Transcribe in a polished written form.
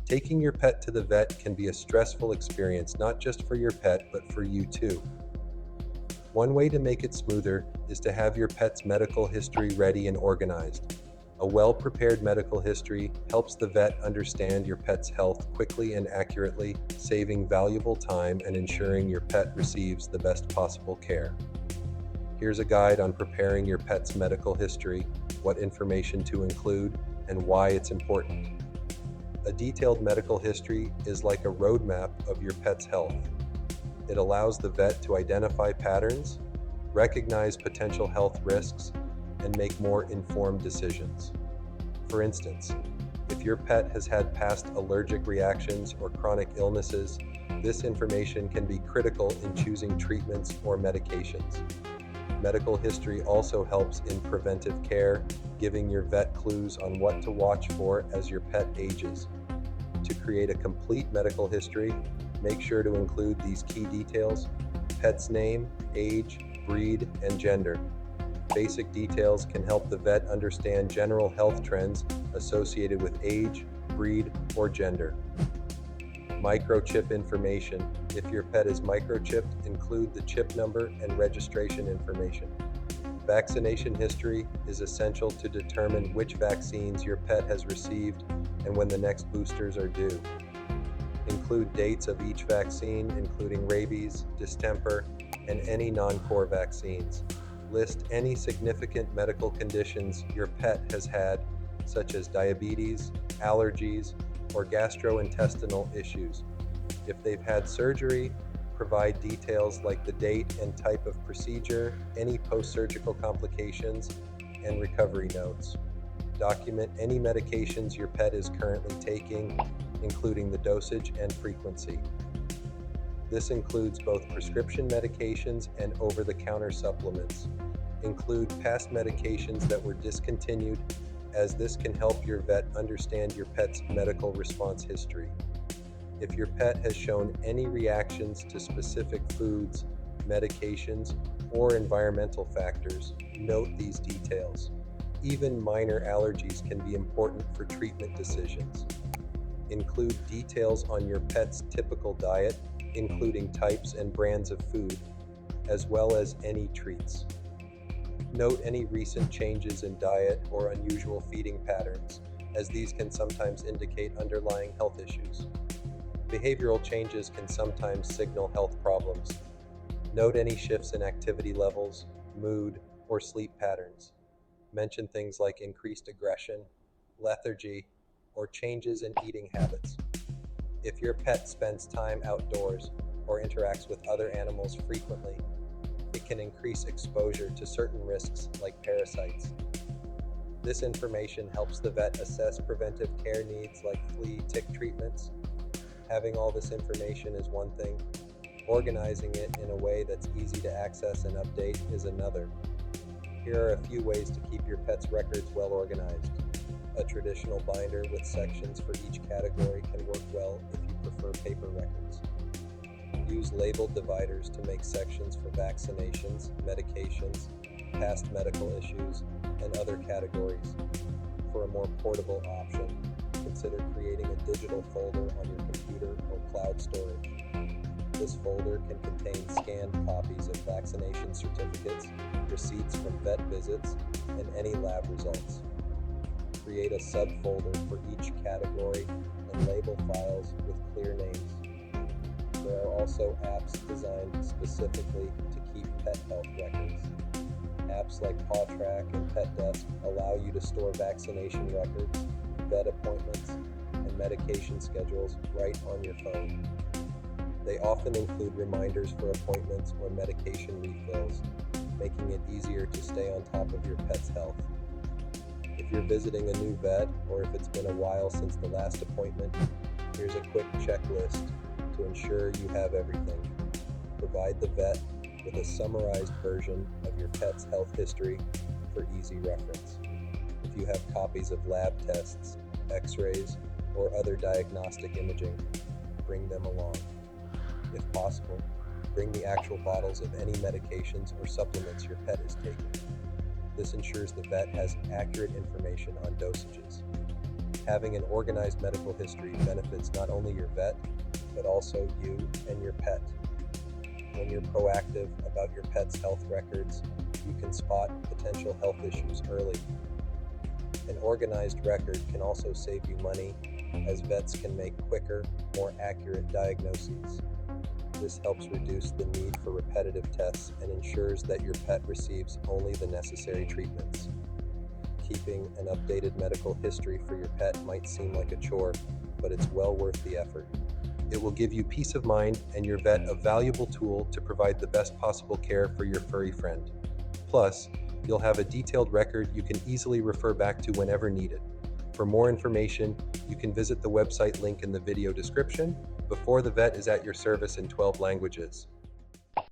Taking your pet to the vet can be a stressful experience, not just for your pet, but for you too. One way to make it smoother is to have your pet's medical history ready and organized. A well-prepared medical history helps the vet understand your pet's health quickly and accurately, saving valuable time and ensuring your pet receives the best possible care. Here's a guide on preparing your pet's medical history, what information to include, and why it's important. A detailed medical history is like a roadmap of your pet's health. It allows the vet to identify patterns, recognize potential health risks, and make more informed decisions. For instance, if your pet has had past allergic reactions or chronic illnesses, this information can be critical in choosing treatments or medications. Medical history also helps in preventive care, giving your vet clues on what to watch for as your pet ages. To create a complete medical history, make sure to include these key details: pet's name, age, breed, and gender. Basic details can help the vet understand general health trends associated with age, breed, or gender. Microchip information. If your pet is microchipped, include the chip number and registration information. Vaccination history is essential to determine which vaccines your pet has received and when the next boosters are due. Include dates of each vaccine, including rabies, distemper, and any non-core vaccines. List any significant medical conditions your pet has had, such as diabetes, allergies, or gastrointestinal issues. If they've had surgery, provide details like the date and type of procedure, any post-surgical complications, and recovery notes. Document any medications your pet is currently taking, including the dosage and frequency. This includes both prescription medications and over-the-counter supplements. Include past medications that were discontinued, as this can help your vet understand your pet's medical response history. If your pet has shown any reactions to specific foods, medications, or environmental factors, note these details. Even minor allergies can be important for treatment decisions. Include details on your pet's typical diet, including types and brands of food, as well as any treats. Note any recent changes in diet or unusual feeding patterns, as these can sometimes indicate underlying health issues. Behavioral changes can sometimes signal health problems. Note any shifts in activity levels, mood, or sleep patterns. Mention things like increased aggression, lethargy, or changes in eating habits. If your pet spends time outdoors or interacts with other animals frequently, it can increase exposure to certain risks like parasites. This information helps the vet assess preventive care needs like flea tick treatments. Having all this information is one thing. Organizing it in a way that's easy to access and update is another. Here are a few ways to keep your pet's records well organized. A traditional binder with sections for each category can work well if you prefer paper records. Use labeled dividers to make sections for vaccinations, medications, past medical issues, and other categories. For a more portable option, consider creating a digital folder on your computer or cloud storage. This folder can contain scanned copies of vaccination certificates, receipts from vet visits, and any lab results. Create a subfolder for each category and label files with clear names. There are also apps designed specifically to keep pet health records. Apps like PawTrack and PetDesk allow you to store vaccination records, vet appointments, and medication schedules right on your phone. They often include reminders for appointments or medication refills, making it easier to stay on top of your pet's health. If you're visiting a new vet, or if it's been a while since the last appointment, here's a quick checklist to ensure you have everything. Provide the vet with a summarized version of your pet's health history for easy reference. If you have copies of lab tests, x-rays, or other diagnostic imaging, bring them along. If possible, bring the actual bottles of any medications or supplements your pet is taking. This ensures the vet has accurate information on dosages. Having an organized medical history benefits not only your vet, but also you and your pet. When you're proactive about your pet's health records, you can spot potential health issues early. An organized record can also save you money, as vets can make quicker, more accurate diagnoses. This helps reduce the need for repetitive tests and ensures that your pet receives only the necessary treatments. Keeping an updated medical history for your pet might seem like a chore, but it's well worth the effort. It will give you peace of mind and your vet a valuable tool to provide the best possible care for your furry friend. Plus, you'll have a detailed record you can easily refer back to whenever needed. For more information, you can visit the website link in the video description. Before the Vet is at your service in 12 languages.